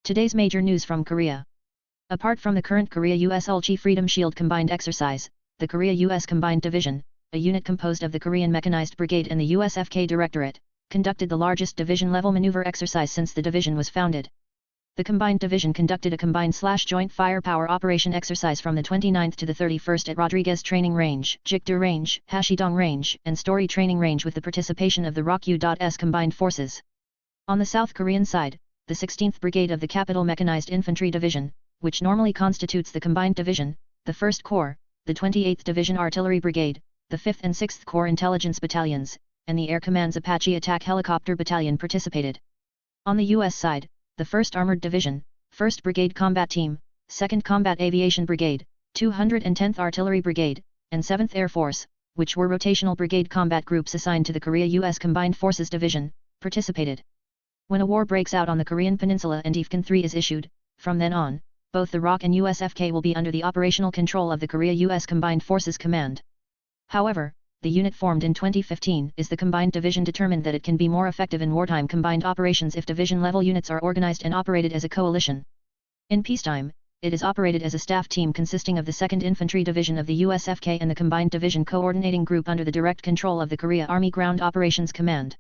Today's major news from Korea. Apart from the current Korea-US Ulchi Freedom Shield combined exercise, the Korea-US Combined Division, a unit composed of the Korean Mechanized Brigade and the USFK Directorate, conducted the largest division-level maneuver exercise since the division was founded. The Combined Division conducted a combined/joint firepower operation exercise from the 29th to the 31st at Rodriguez Training Range, Jikdo Range, Hashidong Range, and Story Training Range with the participation of the ROK-U.S combined forces. On the South Korean side, the 16th Brigade of the Capital Mechanized Infantry Division, which normally constitutes the Combined Division, the 1st Corps, the 28th Division Artillery Brigade, the 5th and 6th Corps Intelligence Battalions, and the Air Command's Apache Attack Helicopter Battalion participated. On the U.S. side, the 1st Armored Division, 1st Brigade Combat Team, 2nd Combat Aviation Brigade, 210th Artillery Brigade, and 7th Air Force, which were rotational brigade combat groups assigned to the Korea-US Combined Forces Division, participated. When a war breaks out on the Korean Peninsula and Ifkan 3 is issued, from then on, both the ROK and USFK will be under the operational control of the Korea-US Combined Forces Command. However, the unit formed in 2015 is the Combined Division determined that it can be more effective in wartime combined operations if division-level units are organized and operated as a coalition. In peacetime, it is operated as a staff team consisting of the 2nd Infantry Division of the USFK and the Combined Division Coordinating Group under the direct control of the Korea Army Ground Operations Command.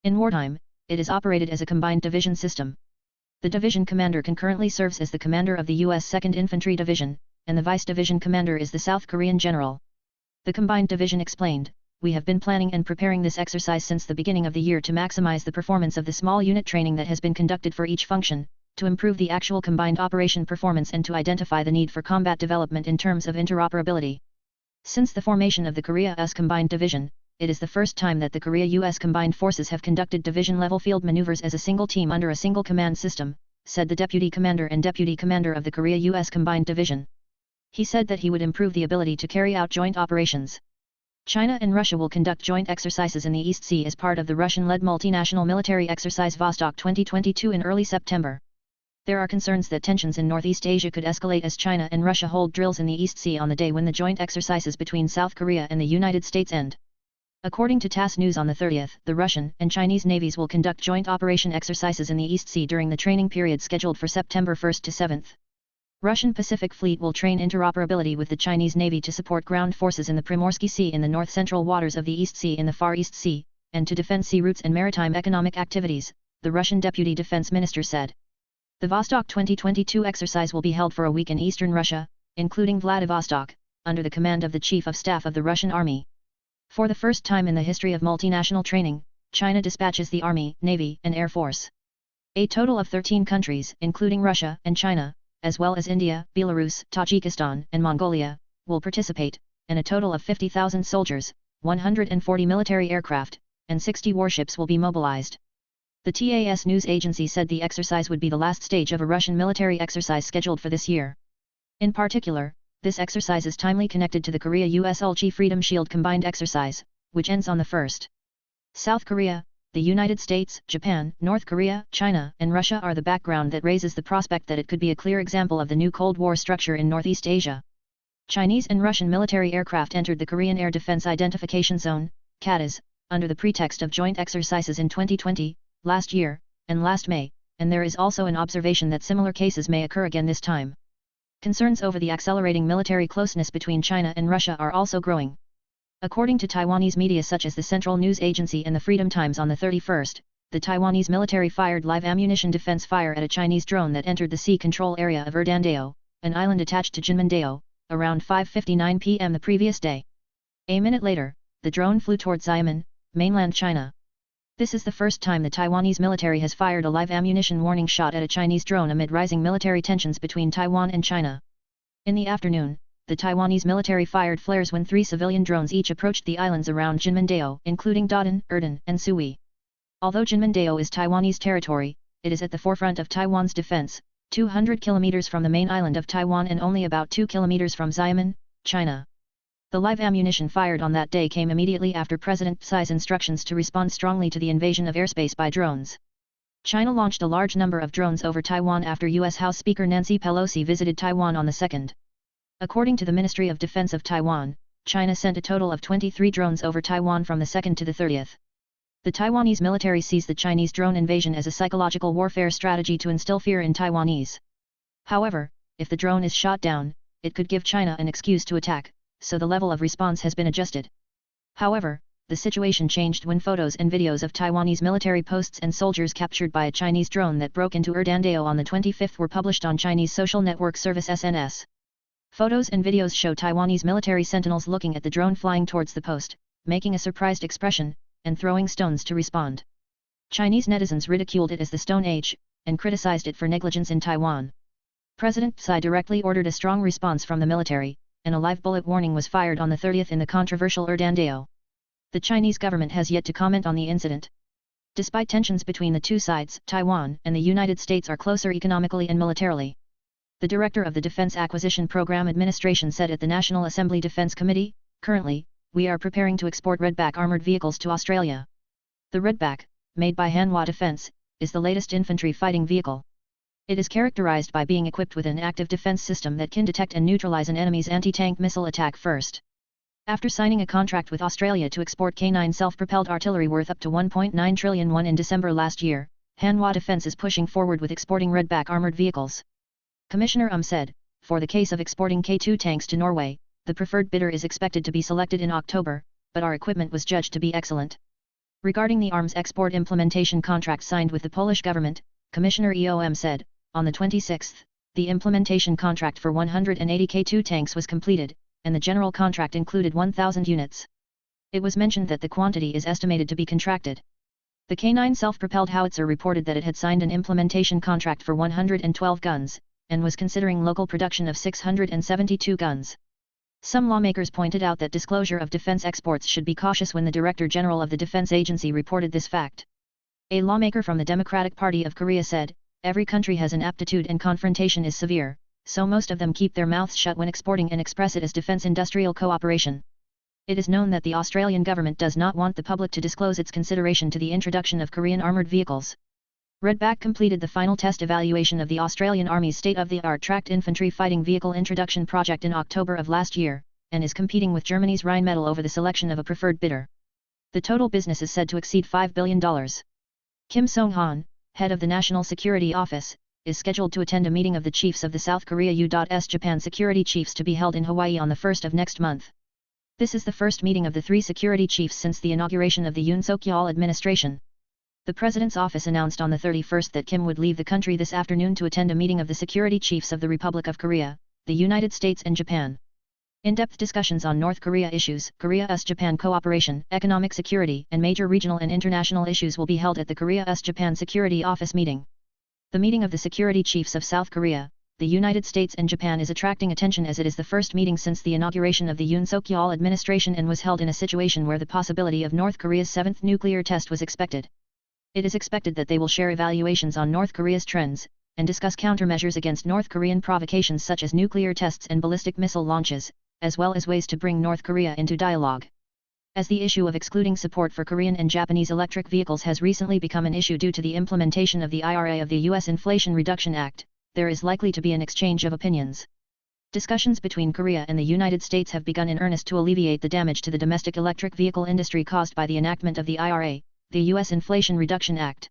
In wartime, it is operated as a combined division system. The division commander concurrently serves as the commander of the U.S. 2nd Infantry Division, and the vice division commander is the South Korean general. The Combined Division explained, "We have been planning and preparing this exercise since the beginning of the year to maximize the performance of the small unit training that has been conducted for each function, to improve the actual combined operation performance and to identify the need for combat development in terms of interoperability." Since the formation of the Korea-US Combined Division, it is the first time that the Korea-US Combined Forces have conducted division-level field maneuvers as a single team under a single command system, said the Deputy Commander and Deputy Commander of the Korea-US Combined Division. He said that he would improve the ability to carry out joint operations. China and Russia will conduct joint exercises in the East Sea as part of the Russian-led multinational military exercise Vostok 2022 in early September. There are concerns that tensions in Northeast Asia could escalate as China and Russia hold drills in the East Sea on the day when the joint exercises between South Korea and the United States end. According to TASS News on the 30th, the Russian and Chinese navies will conduct joint operation exercises in the East Sea during the training period scheduled for September 1 to 7. Russian Pacific Fleet will train interoperability with the Chinese Navy to support ground forces in the Primorsky Sea in the north-central waters of the East Sea in the Far East Sea, and to defend sea routes and maritime economic activities, the Russian Deputy Defense Minister said. The Vostok 2022 exercise will be held for a week in eastern Russia, including Vladivostok, under the command of the Chief of Staff of the Russian Army. For the first time in the history of multinational training, China dispatches the Army, Navy, and Air Force. A total of 13 countries, including Russia and China, as well as India, Belarus, Tajikistan, and Mongolia, will participate, and a total of 50,000 soldiers, 140 military aircraft, and 60 warships will be mobilized. The TASS news agency said the exercise would be the last stage of a Russian military exercise scheduled for this year. In particular, this exercise is timely connected to the Korea-US Ulchi Freedom Shield combined exercise, which ends on the 1st. South Korea, the United States, Japan, North Korea, China, and Russia are the background that raises the prospect that it could be a clear example of the new Cold War structure in Northeast Asia. Chinese and Russian military aircraft entered the Korean Air Defense Identification Zone, KADZ, under the pretext of joint exercises in 2020, last year, and last May, and there is also an observation that similar cases may occur again this time. Concerns over the accelerating military closeness between China and Russia are also growing. According to Taiwanese media such as the Central News Agency and the Freedom Times on the 31st, the Taiwanese military fired live ammunition defense fire at a Chinese drone that entered the sea control area of Erdandao, an island attached to Jinmandao, around 5:59 p.m. the previous day. A minute later, the drone flew towards Xiamen, mainland China. This is the first time the Taiwanese military has fired a live ammunition warning shot at a Chinese drone amid rising military tensions between Taiwan and China. In the afternoon, the Taiwanese military fired flares when 3 civilian drones each approached the islands around Jinmandao, including Datan, Erdan, and Sui. Although Jinmandao is Taiwanese territory, it is at the forefront of Taiwan's defense, 200 kilometers from the main island of Taiwan and only about 2 kilometers from Xiamen, China. The live ammunition fired on that day came immediately after President Tsai's instructions to respond strongly to the invasion of airspace by drones. China launched a large number of drones over Taiwan after U.S. House Speaker Nancy Pelosi visited Taiwan on the 2nd. According to the Ministry of Defense of Taiwan, China sent a total of 23 drones over Taiwan from the 2nd to the 30th. The Taiwanese military sees the Chinese drone invasion as a psychological warfare strategy to instill fear in Taiwanese. However, if the drone is shot down, it could give China an excuse to attack, so the level of response has been adjusted. However, the situation changed when photos and videos of Taiwanese military posts and soldiers captured by a Chinese drone that broke into Erdandao on the 25th were published on Chinese social network service SNS. Photos and videos show Taiwanese military sentinels looking at the drone flying towards the post, making a surprised expression, and throwing stones to respond. Chinese netizens ridiculed it as the Stone Age, and criticized it for negligence in Taiwan. President Tsai directly ordered a strong response from the military, and a live bullet warning was fired on the 30th in the controversial Erdandao. The Chinese government has yet to comment on the incident. Despite tensions between the two sides, Taiwan and the United States are closer economically and militarily. The director of the Defense Acquisition Program Administration said at the National Assembly Defense Committee, "Currently, we are preparing to export Redback armored vehicles to Australia." The Redback, made by Hanwha Defense, is the latest infantry fighting vehicle. It is characterized by being equipped with an active defense system that can detect and neutralize an enemy's anti-tank missile attack first. After signing a contract with Australia to export K9 self-propelled artillery worth up to 1.9 trillion won in December last year, Hanwha Defense is pushing forward with exporting Redback armored vehicles. Commissioner said, for the case of exporting K2 tanks to Norway, the preferred bidder is expected to be selected in October, but our equipment was judged to be excellent. Regarding the arms export implementation contract signed with the Polish government, Commissioner EOM said, on the 26th, the implementation contract for 180 K2 tanks was completed, and the general contract included 1,000 units. It was mentioned that the quantity is estimated to be contracted. The K9 self-propelled howitzer reported that it had signed an implementation contract for 112 guns, and was considering local production of 672 guns. Some lawmakers pointed out that disclosure of defense exports should be cautious when the Director General of the Defense Agency reported this fact. A lawmaker from the Democratic Party of Korea said, "Every country has an aptitude and confrontation is severe, so most of them keep their mouths shut when exporting and express it as defense industrial cooperation." It is known that the Australian government does not want the public to disclose its consideration to the introduction of Korean armoured vehicles. Redback completed the final test evaluation of the Australian Army's state-of-the-art tracked infantry fighting vehicle introduction project in October of last year, and is competing with Germany's Rheinmetall over the selection of a preferred bidder. The total business is said to exceed $5 billion. Kim Song-han, head of the National Security Office, is scheduled to attend a meeting of the chiefs of the South Korea U.S. Japan security chiefs to be held in Hawaii on the 1st of next month. This is the first meeting of the three security chiefs since the inauguration of the Yoon administration. The President's office announced on the 31st that Kim would leave the country this afternoon to attend a meeting of the security chiefs of the Republic of Korea, the United States and Japan. In-depth discussions on North Korea issues, Korea-US-Japan cooperation, economic security, and major regional and international issues will be held at the Korea-US-Japan Security Office meeting. The meeting of the security chiefs of South Korea, the United States and Japan is attracting attention as it is the first meeting since the inauguration of the Yoon administration and was held in a situation where the possibility of North Korea's seventh nuclear test was expected. It is expected that they will share evaluations on North Korea's trends, and discuss countermeasures against North Korean provocations such as nuclear tests and ballistic missile launches, as well as ways to bring North Korea into dialogue. As the issue of excluding support for Korean and Japanese electric vehicles has recently become an issue due to the implementation of the IRA of the U.S. Inflation Reduction Act, there is likely to be an exchange of opinions. Discussions between Korea and the United States have begun in earnest to alleviate the damage to the domestic electric vehicle industry caused by the enactment of the IRA, the U.S. Inflation Reduction Act.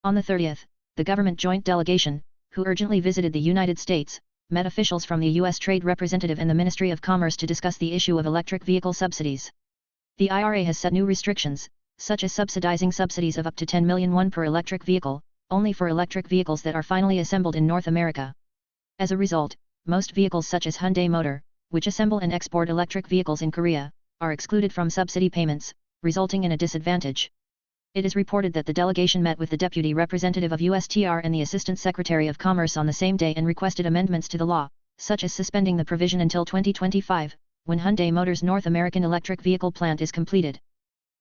On the 30th, the government joint delegation, who urgently visited the United States, met officials from the U.S. Trade Representative and the Ministry of Commerce to discuss the issue of electric vehicle subsidies. The IRA has set new restrictions, such as subsidizing subsidies of up to 10 million won per electric vehicle, only for electric vehicles that are finally assembled in North America. As a result, most vehicles such as Hyundai Motor, which assemble and export electric vehicles in Korea, are excluded from subsidy payments, resulting in a disadvantage. It is reported that the delegation met with the Deputy Representative of USTR and the Assistant Secretary of Commerce on the same day and requested amendments to the law, such as suspending the provision until 2025, when Hyundai Motor's North American electric vehicle plant is completed.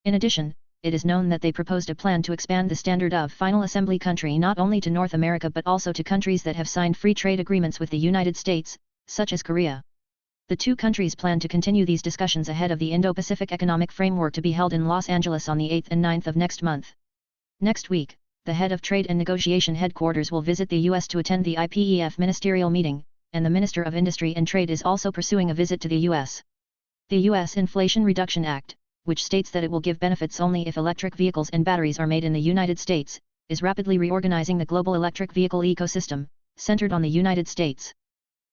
In addition, it is known that they proposed a plan to expand the standard of final assembly country not only to North America but also to countries that have signed free trade agreements with the United States, such as Korea. The two countries plan to continue these discussions ahead of the Indo-Pacific Economic Framework to be held in Los Angeles on the 8th and 9th of next month. Next week, the head of Trade and Negotiation Headquarters will visit the U.S. to attend the IPEF ministerial meeting, and the Minister of Industry and Trade is also pursuing a visit to the U.S. The U.S. Inflation Reduction Act, which states that it will give benefits only if electric vehicles and batteries are made in the United States, is rapidly reorganizing the global electric vehicle ecosystem, centered on the United States.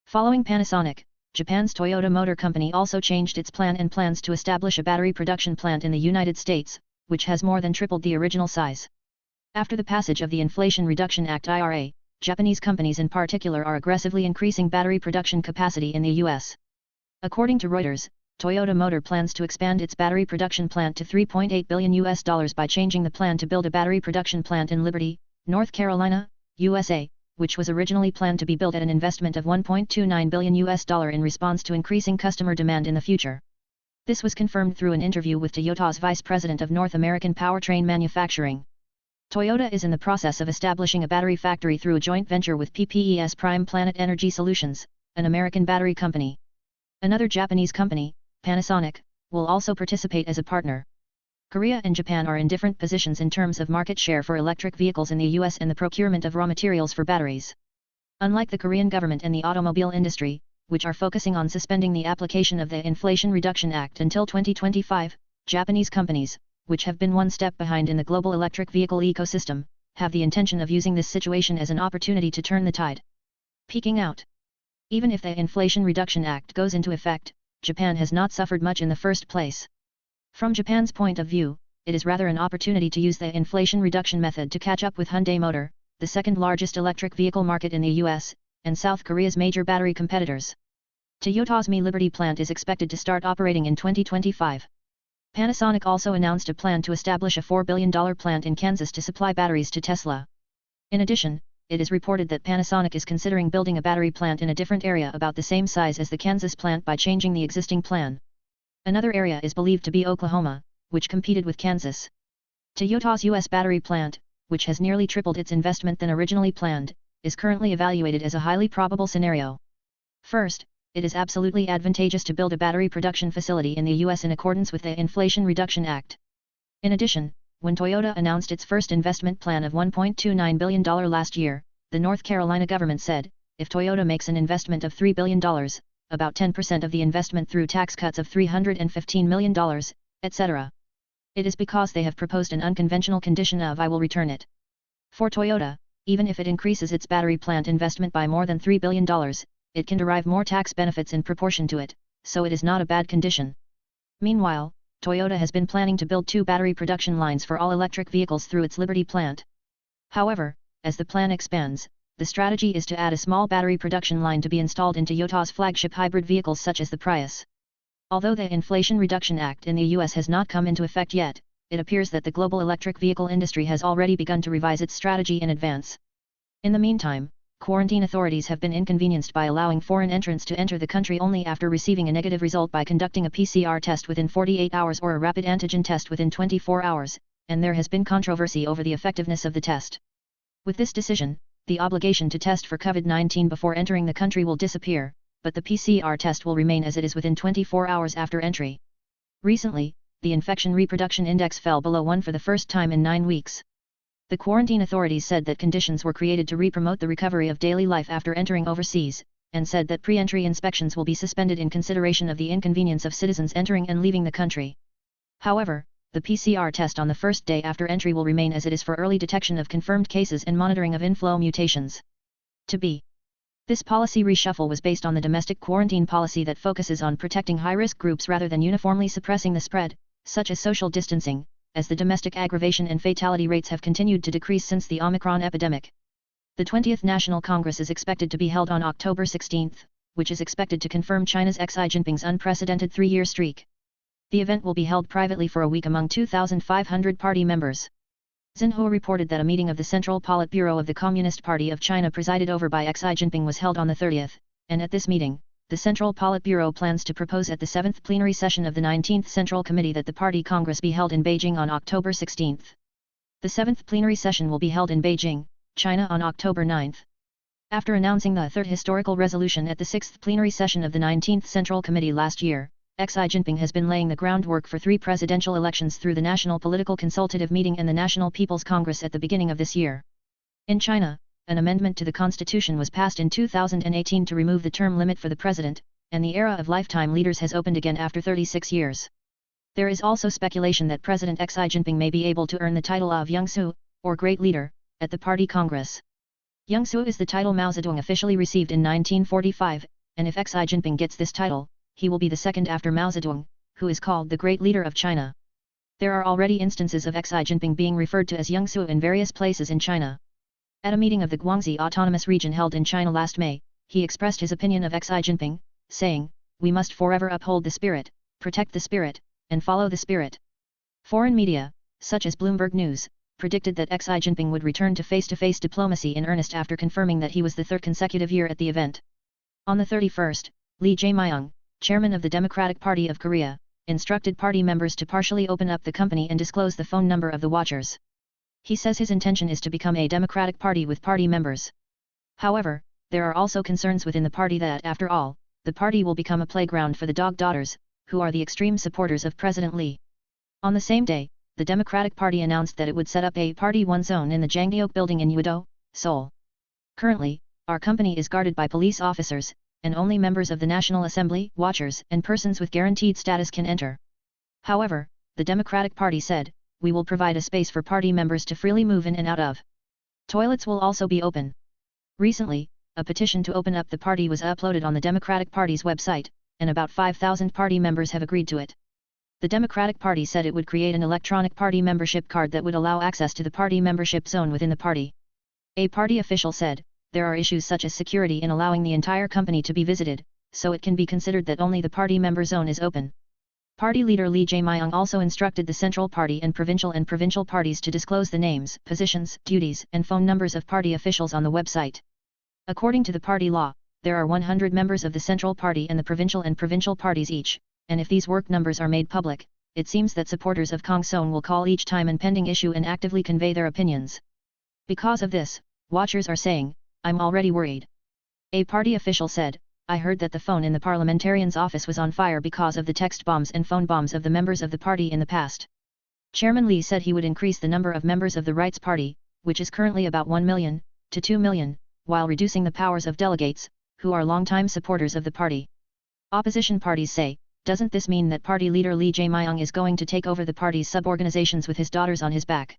Following Panasonic, Japan's Toyota Motor Company also changed its plan and plans to establish a battery production plant in the United States, which has more than tripled the original size. After the passage of the Inflation Reduction Act (IRA), Japanese companies in particular are aggressively increasing battery production capacity in the US. According to Reuters, Toyota Motor plans to expand its battery production plant to $3.8 billion by changing the plan to build a battery production plant in Liberty, North Carolina, USA, which was originally planned to be built at an investment of $1.29 billion in response to increasing customer demand in the future. This was confirmed through an interview with Toyota's Vice President of North American Powertrain Manufacturing. Toyota is in the process of establishing a battery factory through a joint venture with PPES Prime Planet Energy Solutions, an American battery company. Another Japanese company, Panasonic, will also participate as a partner. Korea and Japan are in different positions in terms of market share for electric vehicles in the US and the procurement of raw materials for batteries. Unlike the Korean government and the automobile industry, which are focusing on suspending the application of the Inflation Reduction Act until 2025, Japanese companies, which have been one step behind in the global electric vehicle ecosystem, have the intention of using this situation as an opportunity to turn the tide. Peaking out. Even if the Inflation Reduction Act goes into effect, Japan has not suffered much in the first place. From Japan's point of view, it is rather an opportunity to use the inflation reduction method to catch up with Hyundai Motor, the second largest electric vehicle market in the US, and South Korea's major battery competitors. Toyota's Mi Liberty plant is expected to start operating in 2025. Panasonic also announced a plan to establish a $4 billion plant in Kansas to supply batteries to Tesla. In addition, it is reported that Panasonic is considering building a battery plant in a different area about the same size as the Kansas plant by changing the existing plan. Another area is believed to be Oklahoma, which competed with Kansas. Toyota's US battery plant, which has nearly tripled its investment than originally planned, is currently evaluated as a highly probable scenario. First, it is absolutely advantageous to build a battery production facility in the US in accordance with the Inflation Reduction Act. In addition, when Toyota announced its first investment plan of $1.29 billion last year, the North Carolina government said, if Toyota makes an investment of $3 billion, about 10% of the investment through tax cuts of $315 million, etc. It is because they have proposed an unconventional condition of I will return it. For Toyota, even if it increases its battery plant investment by more than $3 billion, it can derive more tax benefits in proportion to it, so it is not a bad condition. Meanwhile, Toyota has been planning to build 2 battery production lines for all electric vehicles through its Liberty plant. However, as the plan expands, the strategy is to add a small battery production line to be installed in Toyota's flagship hybrid vehicles such as the Prius. Although the Inflation Reduction Act in the US has not come into effect yet, it appears that the global electric vehicle industry has already begun to revise its strategy in advance. In the meantime, quarantine authorities have been inconvenienced by allowing foreign entrants to enter the country only after receiving a negative result by conducting a PCR test within 48 hours or a rapid antigen test within 24 hours, and there has been controversy over the effectiveness of the test. With this decision, the obligation to test for COVID-19 before entering the country will disappear, but the PCR test will remain as it is within 24 hours after entry. Recently, the infection reproduction index fell below 1 for the first time in 9 weeks. The quarantine authorities said that conditions were created to re-promote the recovery of daily life after entering overseas, and said that pre-entry inspections will be suspended in consideration of the inconvenience of citizens entering and leaving the country. However, the PCR test on the first day after entry will remain as it is for early detection of confirmed cases and monitoring of inflow mutations. This policy reshuffle was based on the domestic quarantine policy that focuses on protecting high-risk groups rather than uniformly suppressing the spread, such as social distancing, as the domestic aggravation and fatality rates have continued to decrease since the Omicron epidemic. The 20th National Congress is expected to be held on October 16, which is expected to confirm China's Xi Jinping's unprecedented 3-year streak. The event will be held privately for a week among 2,500 party members. Xinhua reported that a meeting of the Central Politburo of the Communist Party of China presided over by Xi Jinping was held on the 30th, and at this meeting, the Central Politburo plans to propose at the 7th plenary session of the 19th Central Committee that the Party Congress be held in Beijing on October 16. The 7th plenary session will be held in Beijing, China on October 9. After announcing the third historical resolution at the 6th plenary session of the 19th Central Committee last year, Xi Jinping has been laying the groundwork for 3 presidential elections through the National Political Consultative Meeting and the National People's Congress at the beginning of this year. In China, an amendment to the constitution was passed in 2018 to remove the term limit for the president, and the era of lifetime leaders has opened again after 36 years. There is also speculation that President Xi Jinping may be able to earn the title of Youngsu, or Great Leader, at the party congress. Youngsu is the title Mao Zedong officially received in 1945, and if Xi Jinping gets this title, he will be the second after Mao Zedong, who is called the Great Leader of China. There are already instances of Xi Jinping being referred to as Youngsu in various places in China. At a meeting of the Guangxi Autonomous Region held in China last May, he expressed his opinion of Xi Jinping, saying, "We must forever uphold the spirit, protect the spirit, and follow the spirit." Foreign media, such as Bloomberg News, predicted that Xi Jinping would return to face-to-face diplomacy in earnest after confirming that he was the third consecutive year at the event. On the 31st, Lee Jae-myung, chairman of the Democratic Party of Korea, instructed party members to partially open up the company and disclose the phone number of the watchers. He says his intention is to become a democratic party with party members. However, there are also concerns within the party that, after all, the party will become a playground for the dog daughters, who are the extreme supporters of President Lee. On the same day, the Democratic Party announced that it would set up a Party 1 zone in the Jangtyeok building in Udo, Seoul. Currently, our company is guarded by police officers, and only members of the National Assembly, watchers, and persons with guaranteed status can enter. However, the Democratic Party said, "We will provide a space for party members to freely move in and out of. Toilets will also be open." Recently, a petition to open up the party was uploaded on the Democratic Party's website, and about 5,000 party members have agreed to it. The Democratic Party said it would create an electronic party membership card that would allow access to the party membership zone within the party. A party official said, "There are issues such as security in allowing the entire company to be visited, so it can be considered that only the party member zone is open." Party leader Lee Jae-myung also instructed the Central Party and provincial parties to disclose the names, positions, duties, and phone numbers of party officials on the website. According to the party law, there are 100 members of the Central Party and the provincial parties each, and if these work numbers are made public, it seems that supporters of Kang Son will call each time and pending issue and actively convey their opinions. Because of this, watchers are saying, "I'm already worried." A party official said, "I heard that the phone in the parliamentarian's office was on fire because of the text bombs and phone bombs of the members of the party in the past." Chairman Lee said he would increase the number of members of the Rights Party, which is currently about 1 million, to 2 million, while reducing the powers of delegates, who are longtime supporters of the party. Opposition parties say, "Doesn't this mean that party leader Lee Jae-myung is going to take over the party's sub-organizations with his daughters on his back?"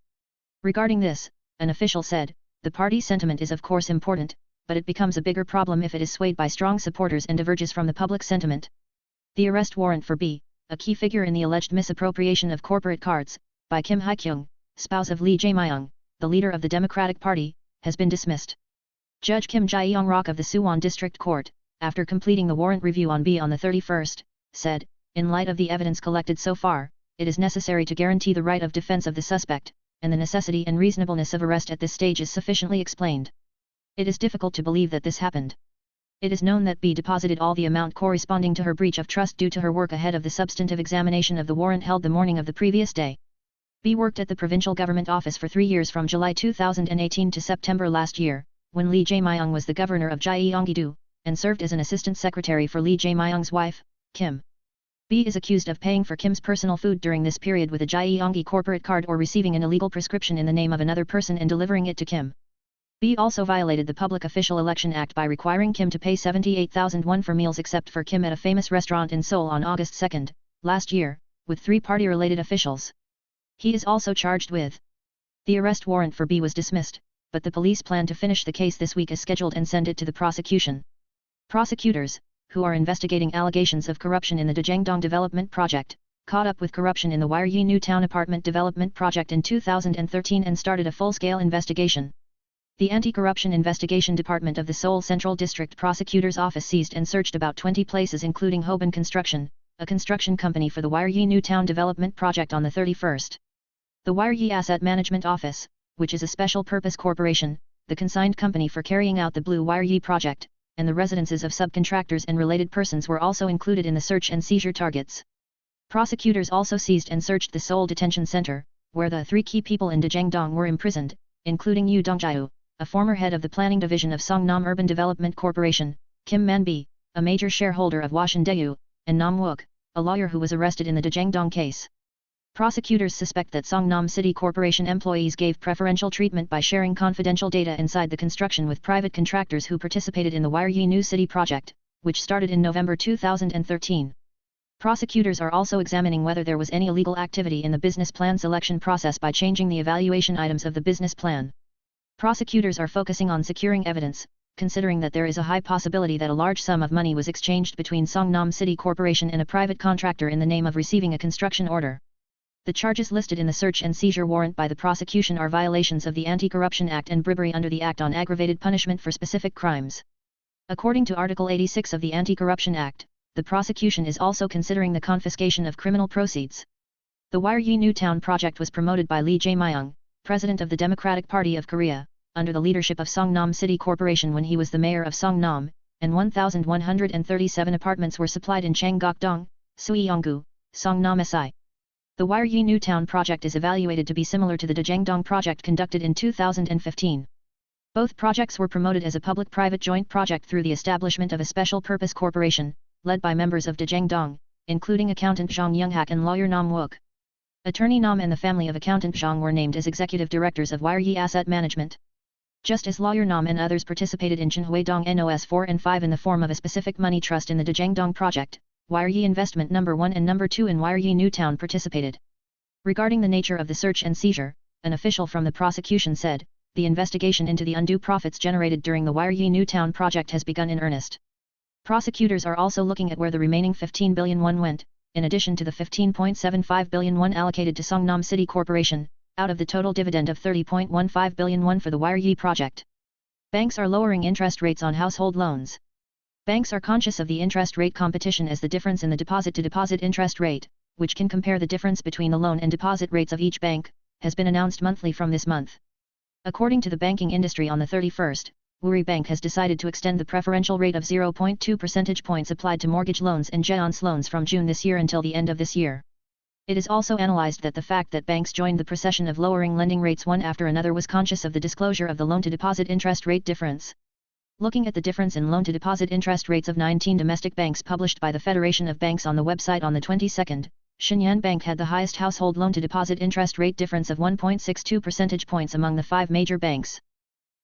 Regarding this, an official said, "The party sentiment is of course important, but it becomes a bigger problem if it is swayed by strong supporters and diverges from the public sentiment." The arrest warrant for B, a key figure in the alleged misappropriation of corporate cards, by Kim Hye-kyung, spouse of Lee Jae-myung, the leader of the Democratic Party, has been dismissed. Judge Kim Jae-young of the Suwon District Court, after completing the warrant review on B on the 31st, said, "In light of the evidence collected so far, it is necessary to guarantee the right of defense of the suspect, and the necessity and reasonableness of arrest at this stage is sufficiently explained. It is difficult to believe that this happened. It is known that B deposited all the amount corresponding to her breach of trust due to her work ahead of the substantive examination of the warrant held the morning of the previous day. B worked at the provincial government office for 3 years from July 2018 to September last year, when Lee Jae-myung was the governor of Gyeonggi-do, and served as an assistant secretary for Lee Jae-myung's wife, Kim. B is accused of paying for Kim's personal food during this period with a Gyeonggi corporate card or receiving an illegal prescription in the name of another person and delivering it to Kim. B also violated the Public Official Election Act by requiring Kim to pay 78,000 won for meals except for Kim at a famous restaurant in Seoul on August 2, last year, with 3 party-related officials. He is also charged with. The arrest warrant for B was dismissed, but the police plan to finish the case this week as scheduled and send it to the prosecution. Prosecutors, who are investigating allegations of corruption in the Daejeongdong Development Project, caught up with corruption in the Hye-kyung New Town Apartment Development Project in 2013 and started a full-scale investigation. The Anti-Corruption Investigation Department of the Seoul Central District Prosecutor's Office seized and searched about 20 places including Hoban Construction, a construction company for the Hye-kyung New Town Development Project on the 31st. The Hye-kyung Asset Management Office, which is a special-purpose corporation, the consigned company for carrying out the Blue Hye-kyung project, and the residences of subcontractors and related persons were also included in the search and seizure targets. Prosecutors also seized and searched the Seoul Detention Center, where the 3 key people in Daejeongdong were imprisoned, including Yoo Dong-jae, a former head of the planning division of Songnam Urban Development Corporation, Kim Man-bi, a major shareholder of Washin Daewoo, and Nam Wook, a lawyer who was arrested in the Daejeongdong case. Prosecutors suspect that Songnam City Corporation employees gave preferential treatment by sharing confidential data inside the construction with private contractors who participated in the Hye-kyung New City project, which started in November 2013. Prosecutors are also examining whether there was any illegal activity in the business plan selection process by changing the evaluation items of the business plan. Prosecutors are focusing on securing evidence, considering that there is a high possibility that a large sum of money was exchanged between Songnam City Corporation and a private contractor in the name of receiving a construction order. The charges listed in the search and seizure warrant by the prosecution are violations of the Anti-Corruption Act and bribery under the Act on Aggravated Punishment for Specific Crimes. According to Article 86 of the Anti-Corruption Act, the prosecution is also considering the confiscation of criminal proceeds. The Hye-kyung New Town project was promoted by Lee Jae-myung, president of the Democratic Party of Korea, under the leadership of Songnam City Corporation when he was the mayor of Songnam, and 1,137 apartments were supplied in Changgakdong, Suyeonggu, Songnam Si. The Hye-kyung New Town project is evaluated to be similar to the Daejangdong project conducted in 2015. Both projects were promoted as a public-private joint project through the establishment of a special purpose corporation, led by members of Daejangdong, including accountant Jong Young-hak and lawyer Nam Wook. Attorney Nam and the family of accountant Jong were named as executive directors of Hye-kyung Asset Management. Just as lawyer Nam and others participated in Chinhuedong NOS 4 and 5 in the form of a specific money trust in the Daejangdong project, Hye-kyung Investment No. 1 and No. 2 in Hye-kyung New Town participated. Regarding the nature of the search and seizure, an official from the prosecution said, the investigation into the undue profits generated during the Hye-kyung New Town project has begun in earnest. Prosecutors are also looking at where the remaining 15 billion won went, in addition to the 15.75 billion won allocated to Songnam City Corporation, out of the total dividend of 30.15 billion won for the Hye-kyung project. Banks are lowering interest rates on household loans. Banks are conscious of the interest rate competition as the difference in the deposit-to-deposit interest rate, which can compare the difference between the loan and deposit rates of each bank, has been announced monthly from this month. According to the banking industry on the 31st, Woori Bank has decided to extend the preferential rate of 0.2 percentage points applied to mortgage loans and Jeon's loans from June this year until the end of this year. It is also analyzed that the fact that banks joined the procession of lowering lending rates one after another was conscious of the disclosure of the loan-to-deposit interest rate difference. Looking at the difference in loan-to-deposit interest rates of 19 domestic banks published by the Federation of Banks on the website on the 22nd, Shinyan Bank had the highest household loan-to-deposit interest rate difference of 1.62 percentage points among the 5 major banks.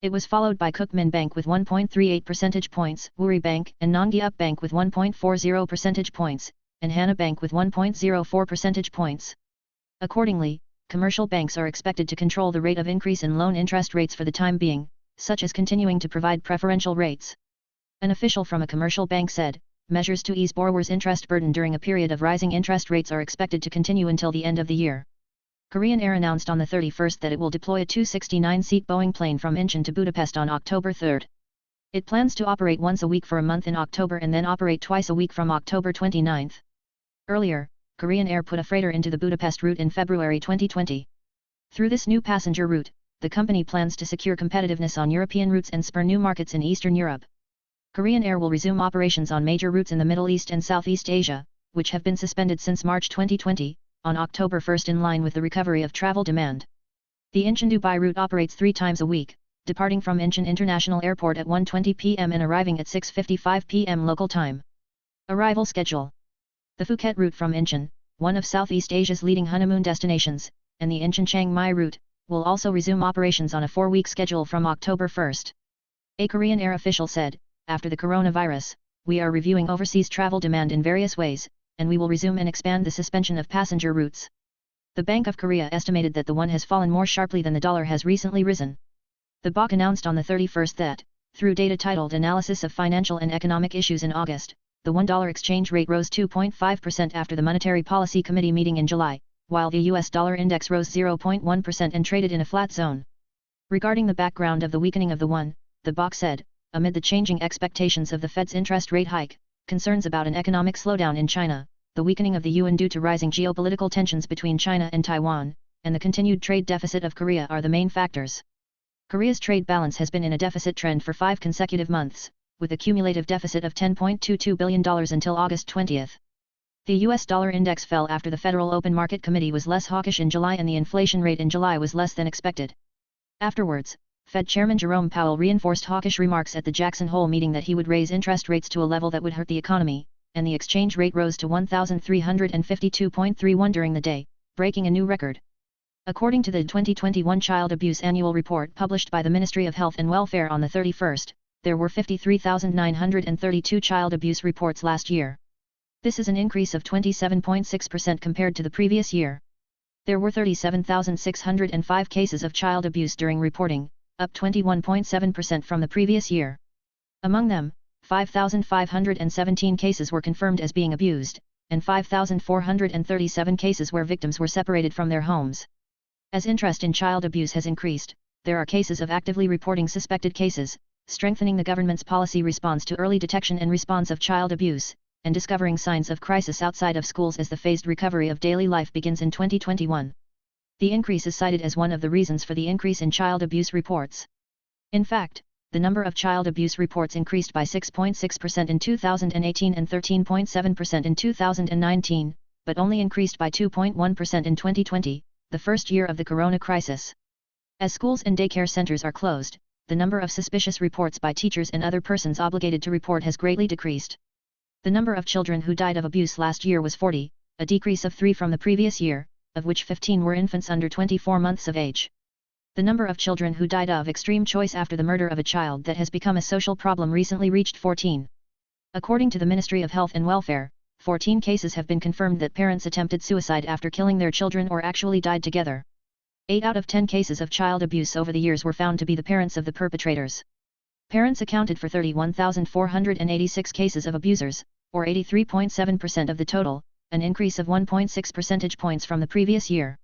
It was followed by Kookmin Bank with 1.38 percentage points, Woori Bank and Nongyeop Bank with 1.40 percentage points, and Hana Bank with 1.04 percentage points. Accordingly, commercial banks are expected to control the rate of increase in loan interest rates for the time being, such as continuing to provide preferential rates. An official from a commercial bank said, measures to ease borrowers' interest burden during a period of rising interest rates are expected to continue until the end of the year. Korean Air announced on the 31st that it will deploy a 269-seat Boeing plane from Incheon to Budapest on October 3. It plans to operate once a week for a month in October and then operate twice a week from October 29. Earlier, Korean Air put a freighter into the Budapest route in February 2020. Through this new passenger route, the company plans to secure competitiveness on European routes and spur new markets in Eastern Europe. Korean Air will resume operations on major routes in the Middle East and Southeast Asia, which have been suspended since March 2020, on October 1 in line with the recovery of travel demand. The Incheon-Dubai route operates 3 times a week, departing from Incheon International Airport at 1:20 p.m. and arriving at 6:55 p.m. local time. Arrival schedule. The Phuket route from Incheon, one of Southeast Asia's leading honeymoon destinations, and the Incheon-Chiang Mai route, will also resume operations on a 4-week schedule from October 1. A Korean Air official said, after the coronavirus, we are reviewing overseas travel demand in various ways, and we will resume and expand the suspension of passenger routes. The Bank of Korea estimated that the won has fallen more sharply than the dollar has recently risen. The BOK announced on the 31st that, through data titled Analysis of Financial and Economic Issues in August, the $1 exchange rate rose 2.5% after the Monetary Policy Committee meeting in July, while the US dollar index rose 0.1% and traded in a flat zone. Regarding the background of the weakening of the won, the BOK said, amid the changing expectations of the Fed's interest rate hike, concerns about an economic slowdown in China, the weakening of the yuan due to rising geopolitical tensions between China and Taiwan, and the continued trade deficit of Korea are the main factors. Korea's trade balance has been in a deficit trend for 5 consecutive months, with a cumulative deficit of $10.22 billion until August 20. The US dollar index fell after the Federal Open Market Committee was less hawkish in July and the inflation rate in July was less than expected. Afterwards, Fed Chairman Jerome Powell reinforced hawkish remarks at the Jackson Hole meeting that he would raise interest rates to a level that would hurt the economy, and the exchange rate rose to 1,352.31 during the day, breaking a new record. According to the 2021 Child Abuse Annual Report published by the Ministry of Health and Welfare on the 31st, there were 53,932 child abuse reports last year. This is an increase of 27.6% compared to the previous year. There were 37,605 cases of child abuse during reporting, up 21.7% from the previous year. Among them, 5,517 cases were confirmed as being abused, and 5,437 cases where victims were separated from their homes. As interest in child abuse has increased, there are cases of actively reporting suspected cases, strengthening the government's policy response to early detection and response of child abuse, and discovering signs of crisis outside of schools as the phased recovery of daily life begins in 2021. The increase is cited as one of the reasons for the increase in child abuse reports. In fact, the number of child abuse reports increased by 6.6% in 2018 and 13.7% in 2019, but only increased by 2.1% in 2020, the first year of the corona crisis. As schools and daycare centers are closed, the number of suspicious reports by teachers and other persons obligated to report has greatly decreased. The number of children who died of abuse last year was 40, a decrease of 3 from the previous year, of which 15 were infants under 24 months of age. The number of children who died of extreme choice after the murder of a child that has become a social problem recently reached 14. According to the Ministry of Health and Welfare, 14 cases have been confirmed that parents attempted suicide after killing their children or actually died together. 8 out of 10 cases of child abuse over the years were found to be the parents of the perpetrators. Parents accounted for 31,486 cases of abusers, or 83.7% of the total, an increase of 1.6 percentage points from the previous year.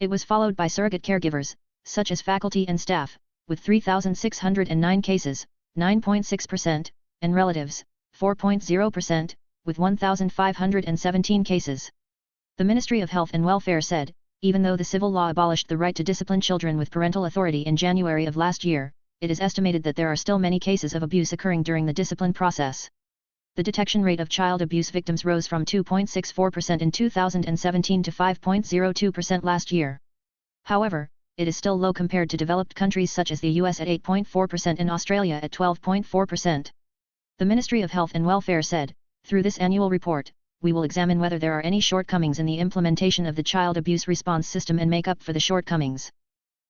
It was followed by surrogate caregivers, such as faculty and staff, with 3,609 cases, 9.6%, and relatives, 4.0%, with 1,517 cases. The Ministry of Health and Welfare said, even though the civil law abolished the right to discipline children with parental authority in January of last year, it is estimated that there are still many cases of abuse occurring during the discipline process. The detection rate of child abuse victims rose from 2.64% in 2017 to 5.02% last year. However, it is still low compared to developed countries such as the US at 8.4% and Australia at 12.4%. The Ministry of Health and Welfare said, through this annual report, we will examine whether there are any shortcomings in the implementation of the child abuse response system and make up for the shortcomings.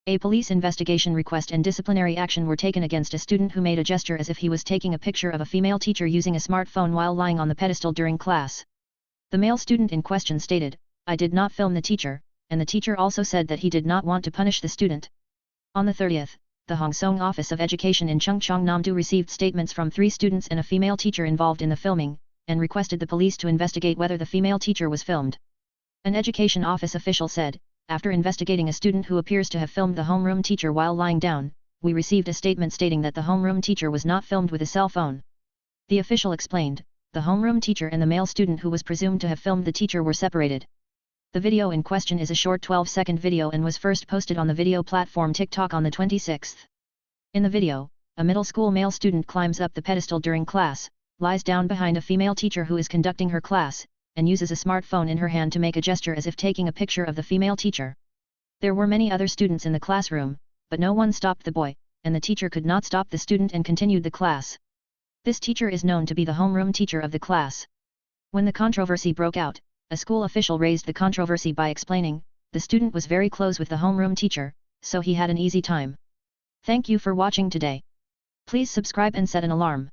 A police investigation request and disciplinary action were taken against a student who made a gesture as if he was taking a picture of a female teacher using a smartphone while lying on the pedestal during class. The male student in question stated, "I did not film the teacher," and the teacher also said that he did not want to punish the student. On the 30th, the Hongseong Office of Education in Chungcheongnam-do received statements from 3 students and a female teacher involved in the filming, and requested the police to investigate whether the female teacher was filmed. An education office official said, after investigating a student who appears to have filmed the homeroom teacher while lying down, we received a statement stating that the homeroom teacher was not filmed with a cell phone. The official explained, the homeroom teacher and the male student who was presumed to have filmed the teacher were separated. The video in question is a short 12-second video and was first posted on the video platform TikTok on the 26th. In the video, a middle school male student climbs up the pedestal during class, lies down behind a female teacher who is conducting her class, and uses a smartphone in her hand to make a gesture as if taking a picture of the female teacher. There were many other students in the classroom, but no one stopped the boy, and the teacher could not stop the student and continued the class. This teacher is known to be the homeroom teacher of the class. When the controversy broke out, a school official raised the controversy by explaining, the student was very close with the homeroom teacher, so he had an easy time. Thank you for watching today. Please subscribe and set an alarm.